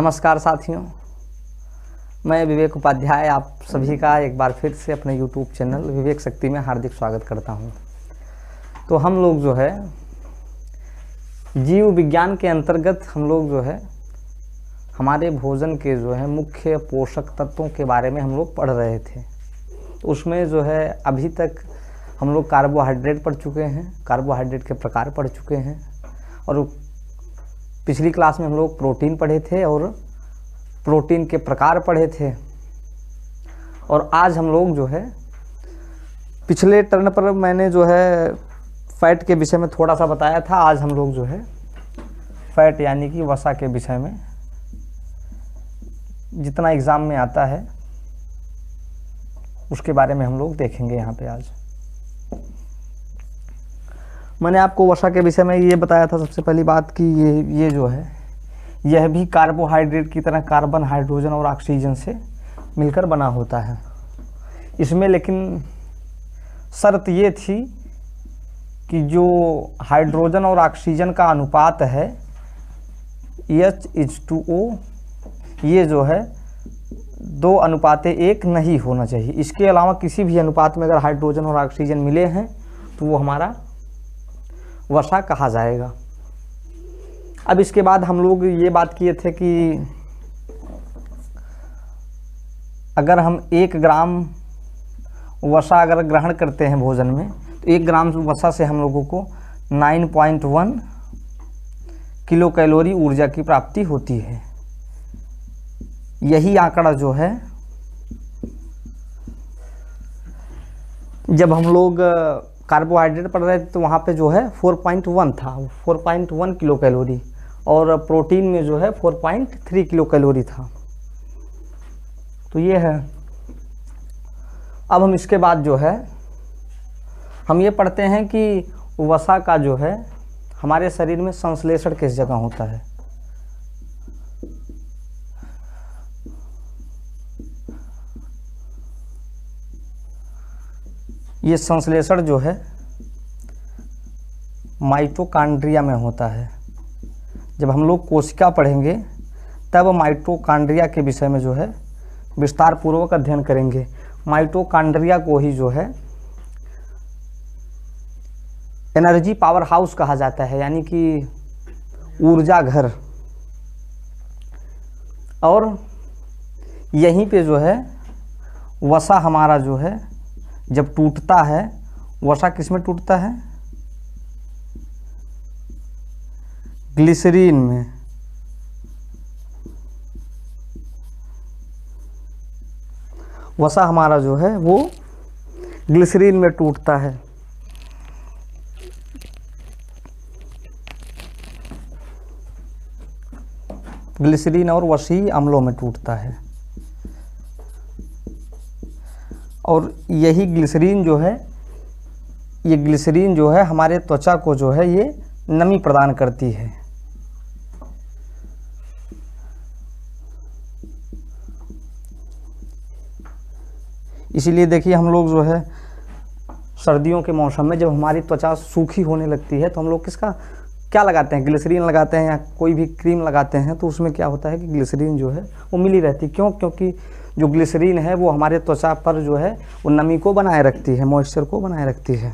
नमस्कार साथियों, मैं विवेक उपाध्याय आप सभी का एक बार फिर से अपने YouTube चैनल विवेक शक्ति में हार्दिक स्वागत करता हूं। तो हम लोग जो है जीव विज्ञान के अंतर्गत हम लोग जो है हमारे भोजन के जो है मुख्य पोषक तत्वों के बारे में हम लोग पढ़ रहे थे। तो उसमें जो है अभी तक हम लोग कार्बोहाइड्रेट पढ़ चुके हैं, कार्बोहाइड्रेट के प्रकार पढ़ चुके हैं, और पिछली क्लास में हम लोग प्रोटीन पढ़े थे और प्रोटीन के प्रकार पढ़े थे। और आज हम लोग जो है पिछले टर्न पर मैंने जो है फैट के विषय में थोड़ा सा बताया था। आज हम लोग जो है फैट यानी कि वसा के विषय में जितना एग्ज़ाम में आता है उसके बारे में हम लोग देखेंगे यहाँ पे। आज मैंने आपको वसा के विषय में ये बताया था सबसे पहली बात कि ये जो है यह भी कार्बोहाइड्रेट की तरह कार्बन, हाइड्रोजन और ऑक्सीजन से मिलकर बना होता है। इसमें लेकिन शर्त ये थी कि जो हाइड्रोजन और ऑक्सीजन का अनुपात है H/2O ये जो है 2:1 नहीं होना चाहिए। इसके अलावा किसी भी अनुपात में अगर हाइड्रोजन और ऑक्सीजन मिले हैं तो वो हमारा वसा कहा जाएगा। अब इसके बाद हम लोग ये बात किए थे कि अगर हम 1 ग्राम वसा अगर ग्रहण करते हैं भोजन में तो 1 ग्राम वसा से हम लोगों को 9.1 किलो कैलोरी ऊर्जा की प्राप्ति होती है। यही आंकड़ा जो है जब हम लोग कार्बोहाइड्रेट पढ़ रहे थे तो वहाँ पे जो है 4.1 था, 4.1 किलो कैलोरी, और प्रोटीन में जो है 4.3 किलो कैलोरी था। तो ये है। अब हम इसके बाद जो है हम ये पढ़ते हैं कि वसा का जो है हमारे शरीर में संश्लेषण किस जगह होता है। ये संश्लेषण जो है माइटोकॉन्ड्रिया में होता है। जब हम लोग कोशिका पढ़ेंगे तब माइटोकॉन्ड्रिया के विषय में जो है विस्तार पूर्वक अध्ययन करेंगे। माइटोकॉन्ड्रिया को ही जो है एनर्जी पावर हाउस कहा जाता है, यानी कि ऊर्जा घर। और यहीं पे जो है वसा हमारा जो है जब टूटता है, वसा किस में टूटता है? ग्लिसरीन में। वसा हमारा जो है वो ग्लिसरीन में टूटता है। ग्लिसरीन और वसीय अम्लों में टूटता है। और यही ग्लिसरीन जो है, ये ग्लिसरीन जो है हमारे त्वचा को जो है ये नमी प्रदान करती है। इसीलिए देखिए हम लोग जो है सर्दियों के मौसम में जब हमारी त्वचा सूखी होने लगती है तो हम लोग किसका क्या लगाते हैं? ग्लिसरीन लगाते हैं या कोई भी क्रीम लगाते हैं। तो उसमें क्या होता है कि ग्लिसरीन जो है वो मिली रहती है। क्यों? क्योंकि जो ग्लिसरीन है वो हमारे त्वचा पर जो है वो नमी को बनाए रखती है, मॉइस्चर को बनाए रखती है।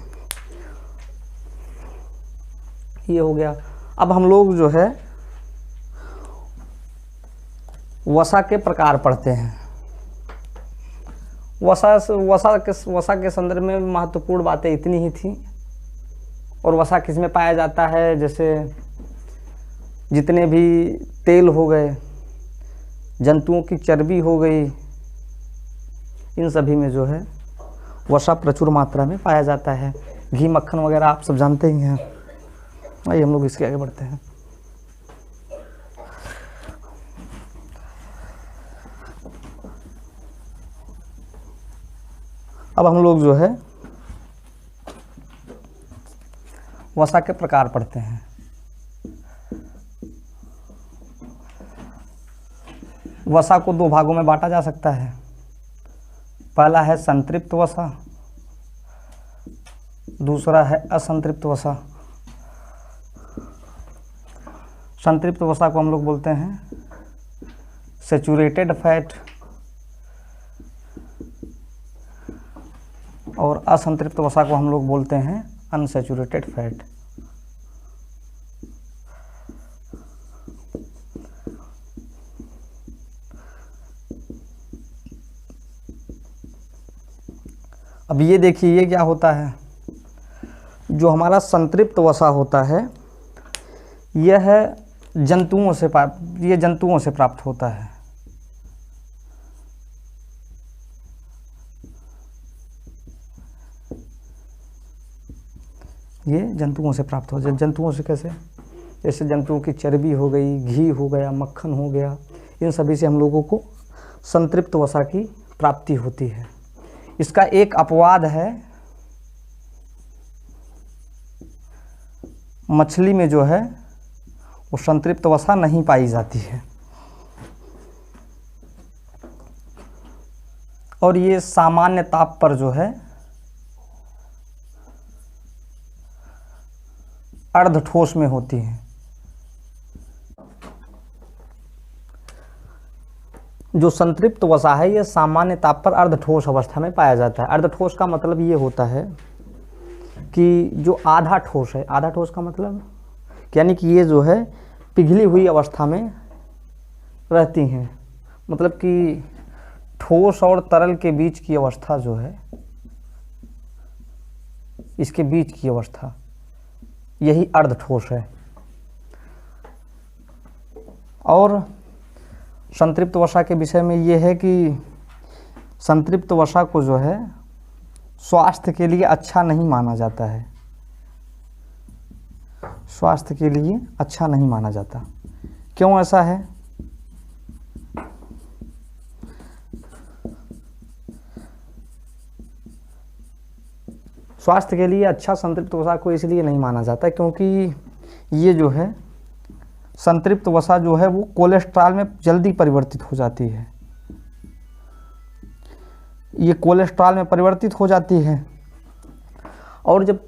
ये हो गया। अब हम लोग जो है वसा के प्रकार पढ़ते हैं। वसा के संदर्भ में महत्वपूर्ण बातें इतनी ही थी। और वसा किस में पाया जाता है? जैसे जितने भी तेल हो गए, जंतुओं की चर्बी हो गई, इन सभी में जो है वसा प्रचुर मात्रा में पाया जाता है। घी, मक्खन वगैरह आप सब जानते ही हैं। आइए हम लोग इसके आगे बढ़ते हैं। अब हम लोग जो है वसा के प्रकार पढ़ते हैं। वसा को 2 भागों में बांटा जा सकता है। पहला है संतृप्त वसा, दूसरा है असंतृप्त वसा। संतृप्त वसा को हम लोग बोलते हैं सैचुरेटेड फैट और असंतृप्त वसा को हम लोग बोलते हैं अनसैचुरेटेड फैट। अब ये देखिए, ये क्या होता है, जो हमारा संतृप्त वसा होता है यह जंतुओं से प्राप्त होता है। ये जंतुओं से प्राप्त हो जाए। जंतुओं से कैसे? जैसे जंतुओं की चर्बी हो गई, घी हो गया, मक्खन हो गया, इन सभी से हम लोगों को संतृप्त वसा की प्राप्ति होती है। इसका एक अपवाद है, मछली में जो है वो संतृप्त वसा नहीं पाई जाती है और ये सामान्य ताप पर जो है अर्ध ठोस में होती है। जो संतृप्त वसा है ये सामान्य ताप पर अर्ध ठोस अवस्था में पाया जाता है। अर्ध ठोस का मतलब ये होता है कि जो आधा ठोस है, आधा ठोस का मतलब यानी कि ये जो है पिघली हुई अवस्था में रहती हैं, मतलब कि ठोस और तरल के बीच की अवस्था जो है, इसके बीच की अवस्था, यही अर्ध ठोस है। और संतृप्त वसा के विषय में ये है कि संतृप्त वसा को जो है स्वास्थ्य के लिए अच्छा नहीं माना जाता है, स्वास्थ्य के लिए अच्छा नहीं माना जाता। क्यों ऐसा है? स्वास्थ्य के लिए अच्छा संतृप्त वसा को इसलिए नहीं माना जाता क्योंकि ये जो है संतृप्त वसा जो है वो कोलेस्ट्रॉल में जल्दी परिवर्तित हो जाती है। ये कोलेस्ट्रॉल में परिवर्तित हो जाती है और जब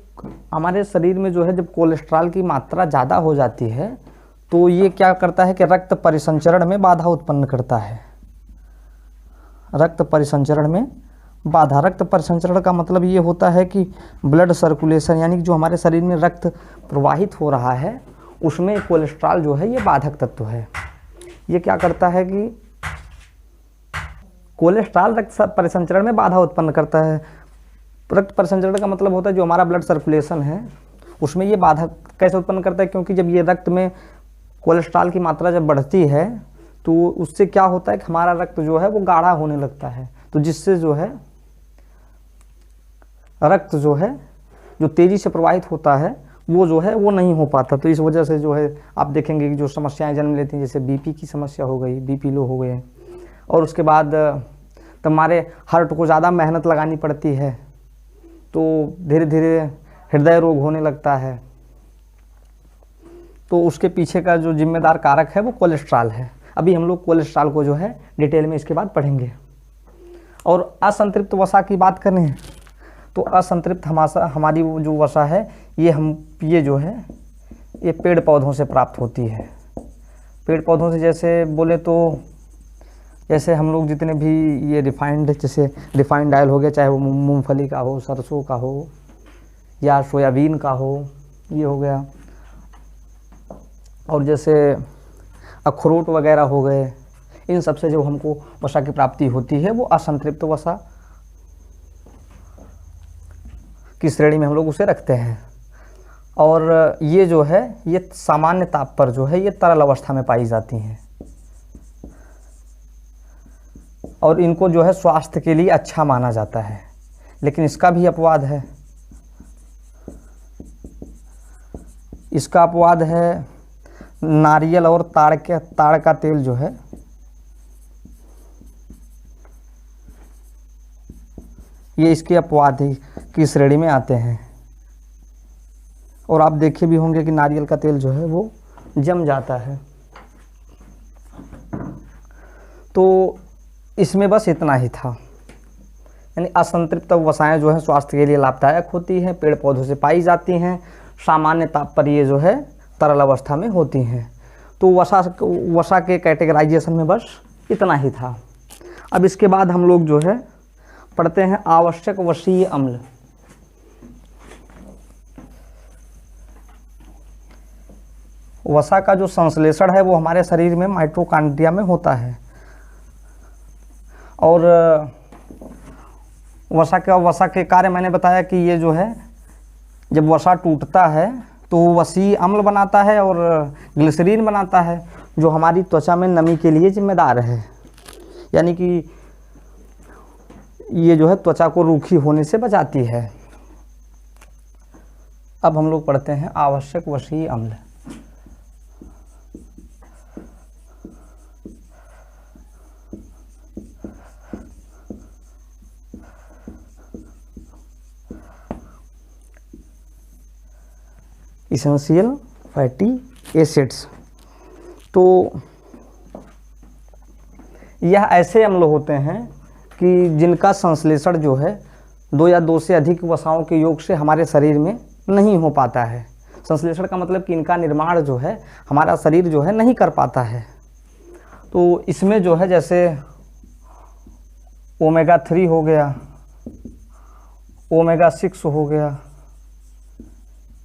हमारे शरीर में जो है जब कोलेस्ट्रॉल की मात्रा ज़्यादा हो जाती है तो ये क्या करता है कि रक्त परिसंचरण में बाधा उत्पन्न करता है। रक्त परिसंचरण में बाधा, रक्त परिसंचरण का मतलब ये होता है कि ब्लड सर्कुलेशन यानी कि जो हमारे शरीर में रक्त प्रवाहित हो रहा है उसमें कोलेस्ट्रॉल जो है ये बाधक तत्व है। ये क्या करता है कि कोलेस्ट्रॉल रक्त परिसंचरण में बाधा उत्पन्न करता है। रक्त परिसंचरण का मतलब होता है जो हमारा ब्लड सर्कुलेशन है उसमें ये बाधा कैसे उत्पन्न करता है, क्योंकि जब ये रक्त में कोलेस्ट्रॉल की मात्रा जब बढ़ती है तो उससे क्या होता है कि हमारा रक्त जो है वो गाढ़ा होने लगता है, तो जिससे जो है रक्त जो है जो तेज़ी से प्रवाहित होता है वो जो है वो नहीं हो पाता। तो इस वजह से जो है आप देखेंगे कि जो समस्याएं जन्म लेती हैं, जैसे बीपी की समस्या हो गई, बीपी लो हो गए, और उसके बाद तो हमारे हार्ट को ज़्यादा मेहनत लगानी पड़ती है तो धीरे धीरे हृदय रोग होने लगता है। तो उसके पीछे का जो जिम्मेदार कारक है वो कोलेस्ट्रॉल है। अभी हम लोग कोलेस्ट्रॉल को जो है डिटेल में इसके बाद पढ़ेंगे। और असंतृप्त वसा की बात करें तो असंतृप्त हमारी जो वसा है ये जो है ये पेड़ पौधों से प्राप्त होती है। पेड़ पौधों से जैसे बोले तो जैसे हम लोग जितने भी ये रिफाइंड, जैसे रिफाइंड ऑयल हो गया, चाहे वो मूंगफली का हो, सरसों का हो या सोयाबीन का हो, ये हो गया, और जैसे अखरोट वगैरह हो गए, इन सब से जो हमको वसा की प्राप्ति होती है वो असंतृप्त वसा की श्रेणी में हम लोग उसे रखते हैं। और ये जो है ये सामान्य ताप पर जो है ये तरल अवस्था में पाई जाती हैं और इनको जो है स्वास्थ्य के लिए अच्छा माना जाता है। लेकिन इसका भी अपवाद है। इसका अपवाद है नारियल और ताड़ का तेल जो है ये इसके अपवाद की श्रेणी में आते हैं। और आप देखे भी होंगे कि नारियल का तेल जो है वो जम जाता है। तो इसमें बस इतना ही था, यानी असंतृप्त वसाएं जो है स्वास्थ्य के लिए लाभदायक होती हैं, पेड़ पौधों से पाई जाती हैं, सामान्य ताप पर ये जो है तरल अवस्था में होती हैं। तो वसा के कैटेगराइजेशन में बस इतना ही था। अब इसके बाद हम लोग जो है पढ़ते हैं आवश्यक वसीय अम्ल। वसा का जो संश्लेषण है वो हमारे शरीर में माइटोकॉन्ड्रिया में होता है, और वसा के कार्य मैंने बताया कि ये जो है जब वसा टूटता है तो वो वसीय अम्ल बनाता है और ग्लिसरीन बनाता है, जो हमारी त्वचा में नमी के लिए जिम्मेदार है, यानी कि ये जो है त्वचा को रूखी होने से बचाती है। अब हम लोग पढ़ते हैं आवश्यक वसीय अम्ल। इसेंशियल फैटी एसिड्स, तो यह ऐसे अम्ल होते हैं कि जिनका संश्लेषण जो है 2 या 2 से अधिक वसाओं के योग से हमारे शरीर में नहीं हो पाता है। संश्लेषण का मतलब कि इनका निर्माण जो है हमारा शरीर जो है नहीं कर पाता है। तो इसमें जो है जैसे ओमेगा 3 हो गया, ओमेगा 6 हो गया,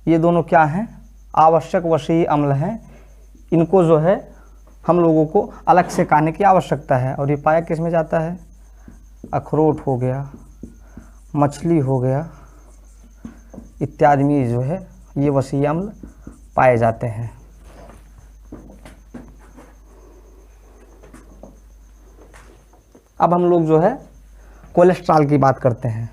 ये दोनों क्या हैं, आवश्यक वसीय अम्ल हैं। इनको जो है हम लोगों को अलग से खाने की आवश्यकता है, और ये पाया किस में जाता है, अखरोट हो गया, मछली हो गया इत्यादि में जो है ये वसीय अम्ल पाए जाते हैं। अब हम लोग जो है कोलेस्ट्रॉल की बात करते हैं।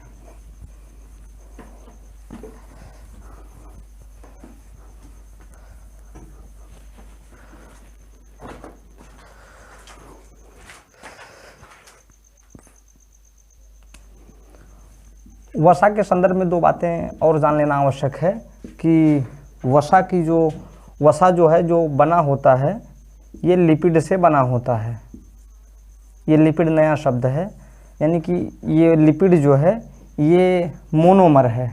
वसा के संदर्भ में 2 बातें और जान लेना आवश्यक है कि वसा जो है जो बना होता है ये लिपिड से बना होता है। ये लिपिड नया शब्द है, यानी कि ये लिपिड जो है ये मोनोमर है,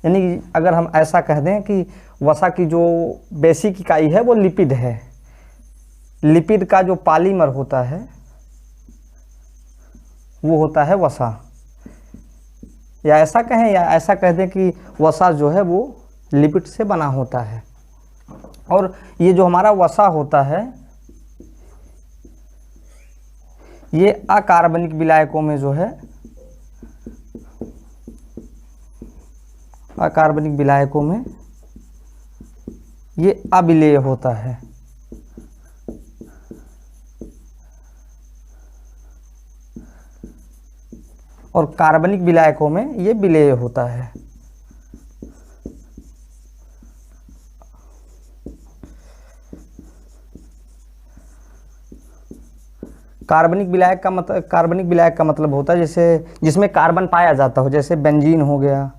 यानी कि अगर हम ऐसा कह दें कि वसा की जो बेसिक इकाई है वो लिपिड है। लिपिड का जो पॉलीमर होता है वो होता है वसा, या ऐसा कहें या ऐसा कह दें कि वसा जो है वो लिपिड से बना होता है। और ये जो हमारा वसा होता है ये अकार्बनिक विलायकों में जो है अकार्बनिक विलायकों में ये अविलेय होता है, और कार्बनिक विलायकों में ये विलेय होता है। कार्बनिक विलायक का मतलब होता है जैसे जिसमें कार्बन पाया जाता हो, जैसे बेंजीन हो गया,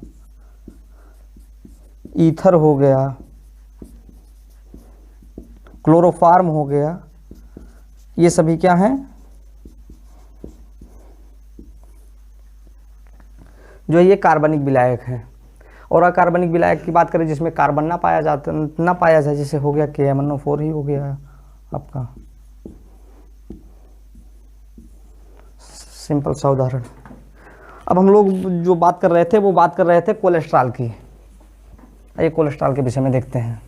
ईथर हो गया, क्लोरोफार्म हो गया, ये सभी क्या हैं, जो ये कार्बनिक विलायक हैं। और अकार्बनिक विलायक की बात करें जिसमें कार्बन ना पाया जाए, जैसे हो गया KMnO4 ही हो गया आपका, सिंपल सा उदाहरण। अब हम लोग जो बात कर रहे थे कोलेस्ट्रॉल की। आइए कोलेस्ट्रॉल के विषय में देखते हैं।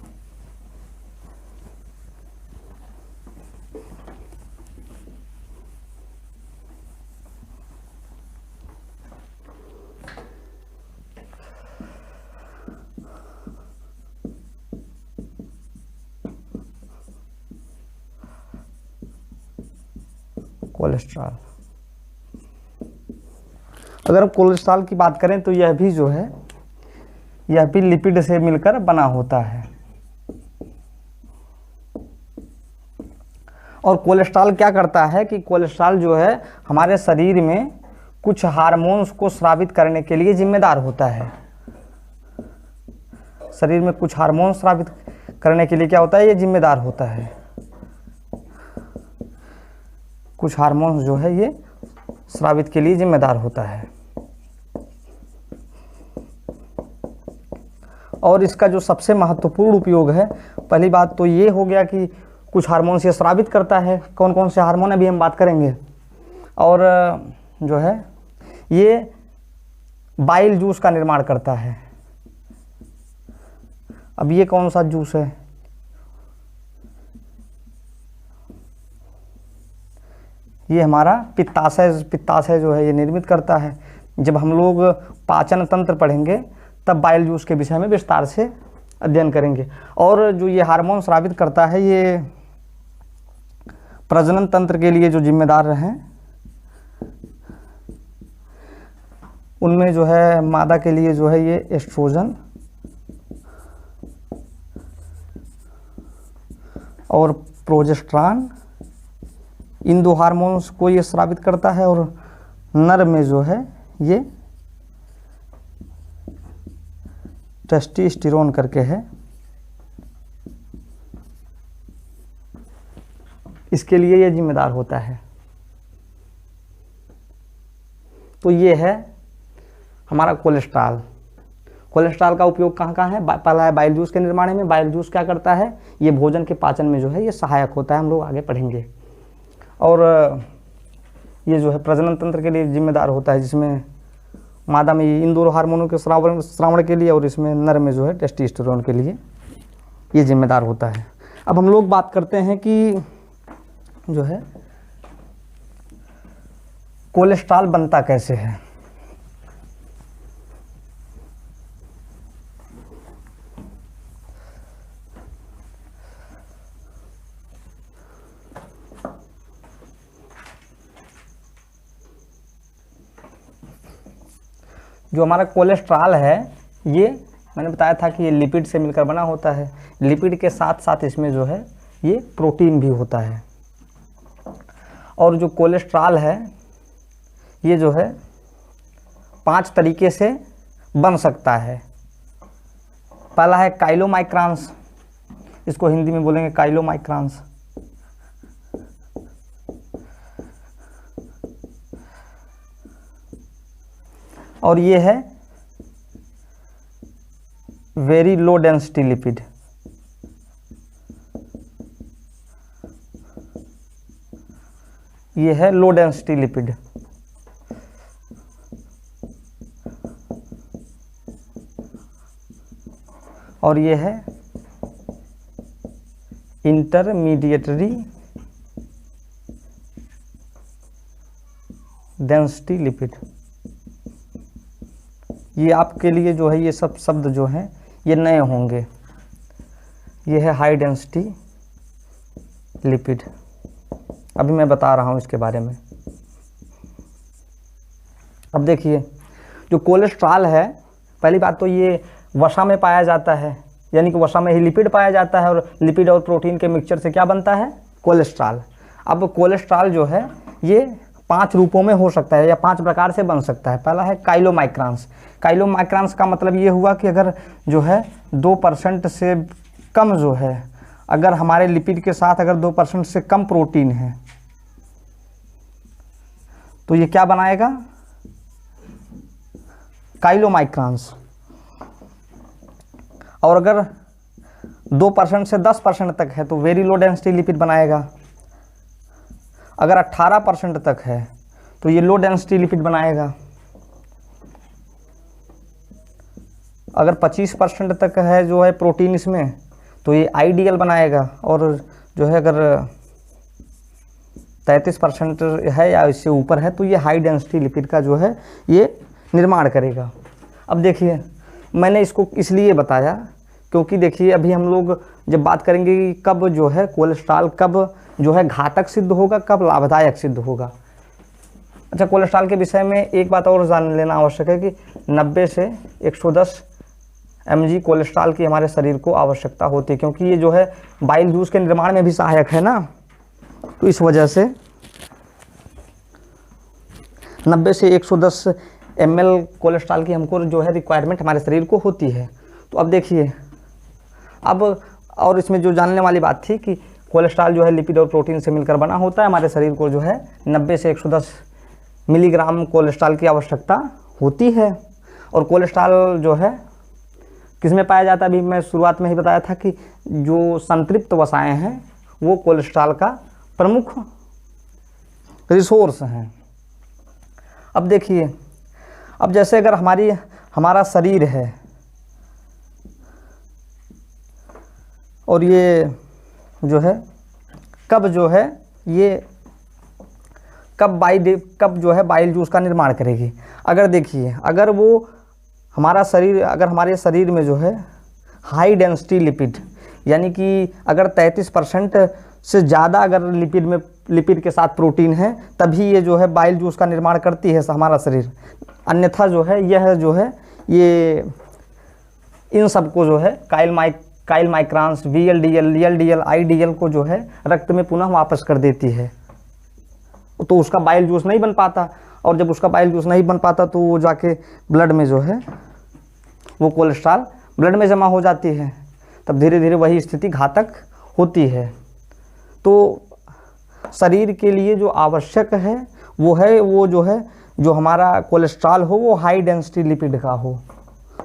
कोलेस्ट्रॉल, अगर हम कोलेस्ट्रॉल की बात करें तो यह भी लिपिड से मिलकर बना होता है। और कोलेस्ट्रॉल क्या करता है कि कोलेस्ट्रॉल जो है हमारे शरीर में कुछ हार्मोन्स को स्रावित करने के लिए जिम्मेदार होता है। शरीर में कुछ हार्मोन स्रावित करने के लिए क्या होता है, ये जिम्मेदार होता है। कुछ हार्मोन्स जो है ये स्रावित के लिए जिम्मेदार होता है। और इसका जो सबसे महत्वपूर्ण उपयोग है, पहली बात तो ये हो गया कि कुछ हार्मोन से स्रावित करता है। कौन कौन से हार्मोन अभी हम बात करेंगे। और जो है ये बाइल जूस का निर्माण करता है। अब ये कौन सा जूस है, ये हमारा पित्ताशय जो है ये निर्मित करता है। जब हम लोग पाचन तंत्र पढ़ेंगे तब बाइल जूस के विषय में विस्तार से अध्ययन करेंगे। और जो ये हार्मोन स्रावित करता है ये प्रजनन तंत्र के लिए जो जिम्मेदार हैं उनमें जो है मादा के लिए जो है ये एस्ट्रोजन और प्रोजेस्टेरॉन, इन दो हार्मोन्स को ये स्रावित करता है। और नर में जो है ये टेस्टोस्टेरोन करके है, इसके लिए ये जिम्मेदार होता है। तो ये है हमारा कोलेस्ट्रॉल। कोलेस्ट्रॉल का उपयोग कहाँ कहाँ है, पहला है बाइल जूस के निर्माण में। बाइल जूस क्या करता है, ये भोजन के पाचन में जो है ये सहायक होता है, हम लोग आगे पढ़ेंगे। और ये जो है प्रजनन तंत्र के लिए जिम्मेदार होता है, जिसमें मादा में इन दोनों हार्मोनों के स्रावण के लिए और इसमें नर में जो है टेस्टोस्टेरोन के लिए ये जिम्मेदार होता है। अब हम लोग बात करते हैं कि जो है कोलेस्ट्रॉल बनता कैसे है। जो हमारा कोलेस्ट्रॉल है ये मैंने बताया था कि ये लिपिड से मिलकर बना होता है। लिपिड के साथ साथ इसमें जो है ये प्रोटीन भी होता है। और जो कोलेस्ट्रॉल है ये जो है 5 तरीके से बन सकता है। पहला है काइलोमाइक्रॉन्स, इसको हिंदी में बोलेंगे काइलोमाइक्रॉन्स। और ये है वेरी लो डेंसिटी लिपिड। ये है लो डेंसिटी लिपिड। और ये है इंटरमीडिएटरी डेंसिटी लिपिड। ये आपके लिए जो है ये सब शब्द जो हैं ये नए होंगे। ये है हाई डेंसिटी लिपिड, अभी मैं बता रहा हूँ इसके बारे में। अब देखिए जो कोलेस्ट्रॉल है, पहली बात तो ये वसा में पाया जाता है, यानी कि वसा में ही लिपिड पाया जाता है। और लिपिड और प्रोटीन के मिक्सचर से क्या बनता है, कोलेस्ट्रॉल। अब कोलेस्ट्रॉल जो है ये 5 रूपों में हो सकता है या 5 प्रकार से बन सकता है। पहला है काइलोमाइक्रॉन्स। काइलोमाइक्रॉन्स का मतलब ये हुआ कि अगर जो है 2% से कम जो है, अगर हमारे लिपिड के साथ अगर 2% से कम प्रोटीन है तो ये क्या बनाएगा, काइलोमाइक्रॉन्स। और अगर 2% से 10% तक है तो वेरी लो डेंसिटी लिपिड बनाएगा। अगर 18% तक है तो ये लो डेंसिटी लिपिड बनाएगा। अगर 25% तक है जो है प्रोटीन इसमें तो ये आईडीएल बनाएगा। और जो है अगर 33% है या इससे ऊपर है तो ये हाई डेंसिटी लिपिड का जो है ये निर्माण करेगा। अब देखिए मैंने इसको इसलिए बताया क्योंकि देखिए अभी हम लोग जब बात करेंगे कि कब जो है कोलेस्ट्रॉल कब जो है घातक सिद्ध होगा, कब लाभदायक सिद्ध होगा। अच्छा, कोलेस्ट्रॉल के विषय में एक बात और जान लेना आवश्यक है कि 90 से 110 mg कोलेस्ट्रॉल की हमारे शरीर को आवश्यकता होती है, क्योंकि ये जो है बाइल जूस के निर्माण में भी सहायक है ना। तो इस वजह से 90 से 110 ml कोलेस्ट्रॉल की हमको जो है रिक्वायरमेंट हमारे शरीर को होती है। तो अब देखिए अब और इसमें जो जानने वाली बात थी कि कोलेस्ट्रॉल जो है लिपिड और प्रोटीन से मिलकर बना होता है। हमारे शरीर को जो है 90 से 110 मिलीग्राम कोलेस्ट्रॉल की आवश्यकता होती है। और कोलेस्ट्रॉल जो है किस में पाया जाता है? अभी मैं शुरुआत में ही बताया था कि जो संतृप्त वसाएं हैं वो कोलेस्ट्रॉल का प्रमुख रिसोर्स हैं। अब देखिए, अब जैसे अगर हमारा शरीर है और ये जो है कब जो है बाइल जूस का निर्माण करेगी। अगर देखिए, अगर हमारे शरीर में जो है हाई डेंसिटी लिपिड, यानी कि अगर 33% से ज़्यादा अगर लिपिड के साथ प्रोटीन है, तभी ये जो है बाइल जूस का निर्माण करती है हमारा शरीर। अन्यथा जो है ये इन सबको जो है काइल माइक्रांस, VLDL, LDL, IDL को जो है रक्त में पुनः वापस कर देती है। तो उसका बाइल जूस नहीं बन पाता, और जब उसका बाइल जूस नहीं बन पाता तो वो जाके ब्लड में जो है वो कोलेस्ट्रॉल ब्लड में जमा हो जाती है। तब धीरे धीरे वही स्थिति घातक होती है। तो शरीर के लिए जो आवश्यक है वो जो हमारा कोलेस्ट्रॉल हो वो हाई डेंसिटी लिपिड का हो,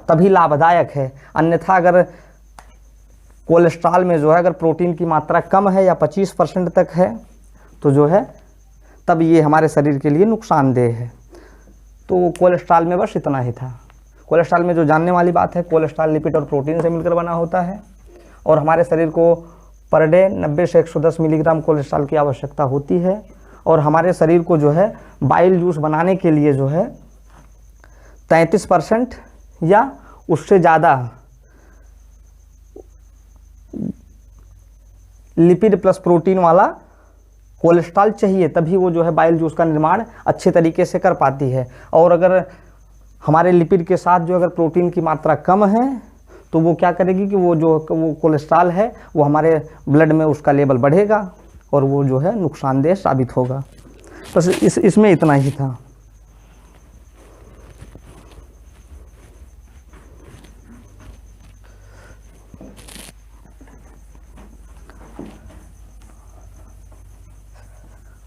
तभी लाभदायक है। अन्यथा अगर कोलेस्ट्रॉल में जो है अगर प्रोटीन की मात्रा कम है या 25% तक है तो जो है तब ये हमारे शरीर के लिए नुकसानदेह है। तो कोलेस्ट्रॉल में बस इतना ही था। कोलेस्ट्रॉल में जो जानने वाली बात है, कोलेस्ट्रॉल लिपिड और प्रोटीन से मिलकर बना होता है, और हमारे शरीर को पर डे 90 से 110 मिलीग्राम कोलेस्ट्रॉल की आवश्यकता होती है। और हमारे शरीर को जो है बाइल जूस बनाने के लिए जो है 33% या उससे ज़्यादा लिपिड प्लस प्रोटीन वाला कोलेस्ट्रॉल चाहिए, तभी वो जो है बाइल जूस का निर्माण अच्छे तरीके से कर पाती है। और अगर हमारे लिपिड के साथ जो अगर प्रोटीन की मात्रा कम है तो वो क्या करेगी कि वो कोलेस्ट्रॉल है वो हमारे ब्लड में उसका लेवल बढ़ेगा और वो जो है नुकसानदेह साबित होगा। बस इसमें इतना ही था।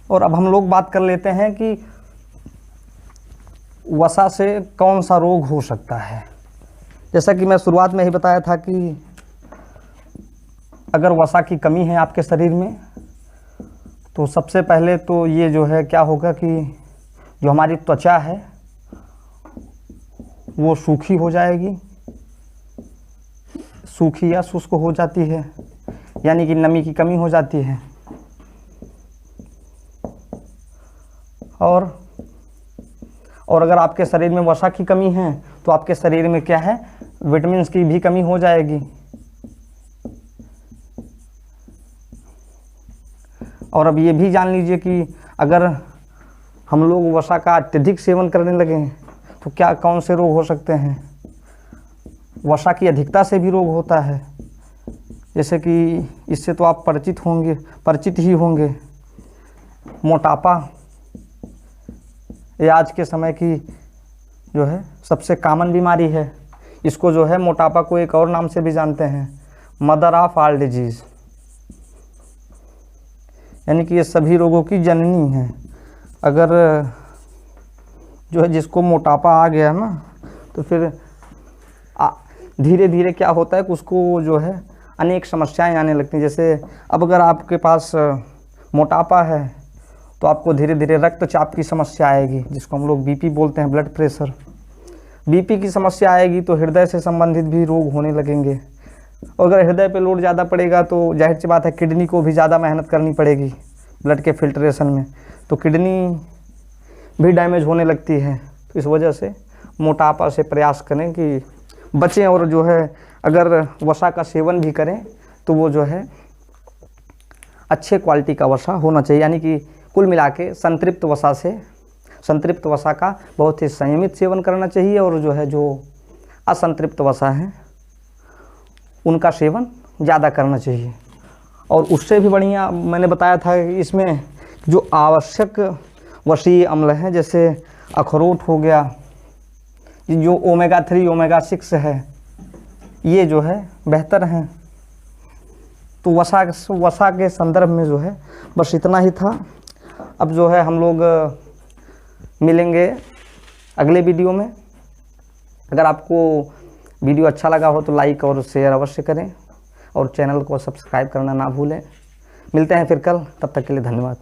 और अब हम लोग बात कर लेते हैं कि वसा से कौन सा रोग हो सकता है। जैसा कि मैं शुरुआत में ही बताया था कि अगर वसा की कमी है आपके शरीर में तो सबसे पहले तो ये जो है क्या होगा कि जो हमारी त्वचा है वो सूखी हो जाएगी, सूखी या शुष्क हो जाती है, यानी कि नमी की कमी हो जाती है। और अगर आपके शरीर में वसा की कमी है तो आपके शरीर में क्या है, विटामिन की भी कमी हो जाएगी। और अब ये भी जान लीजिए कि अगर हम लोग वसा का अत्यधिक सेवन करने लगे तो क्या कौन से रोग हो सकते हैं। वसा की अधिकता से भी रोग होता है, जैसे कि इससे तो आप परिचित ही होंगे। मोटापा, ये आज के समय की जो है सबसे कॉमन बीमारी है। इसको जो है मोटापा को एक और नाम से भी जानते हैं, मदर ऑफ ऑल डिजीज़, यानी कि ये सभी रोगों की जननी है। अगर जो है जिसको मोटापा आ गया ना तो फिर धीरे धीरे क्या होता है कि उसको जो है अनेक समस्याएं आने लगती हैं। जैसे अब अगर आपके पास मोटापा है तो आपको धीरे धीरे रक्तचाप की समस्या आएगी, जिसको हम लोग बीपी बोलते हैं, ब्लड प्रेशर। बीपी की समस्या आएगी तो हृदय से संबंधित भी रोग होने लगेंगे। और अगर हृदय पे लोड ज़्यादा पड़ेगा तो जाहिर सी बात है किडनी को भी ज़्यादा मेहनत करनी पड़ेगी ब्लड के फिल्ट्रेशन में, तो किडनी भी डैमेज होने लगती है। तो इस वजह से मोटापा से प्रयास करें कि बचें, और जो है अगर वसा का सेवन भी करें तो वो जो है अच्छे क्वालिटी का वसा होना चाहिए। यानी कि कुल मिला के संतृप्त वसा का बहुत ही संयमित सेवन करना चाहिए, और जो है जो असंतृप्त वसा है उनका सेवन ज़्यादा करना चाहिए। और उससे भी बढ़िया मैंने बताया था कि इसमें जो आवश्यक वसीय अम्ल हैं, जैसे अखरोट हो गया, जो ओमेगा 3 ओमेगा 6 है, ये जो है बेहतर हैं। तो वसा के संदर्भ में जो है बस इतना ही था। अब जो है हम लोग मिलेंगे अगले वीडियो में। अगर आपको वीडियो अच्छा लगा हो तो लाइक और शेयर अवश्य करें और चैनल को सब्सक्राइब करना ना भूलें। मिलते हैं फिर कल, तब तक के लिए धन्यवाद।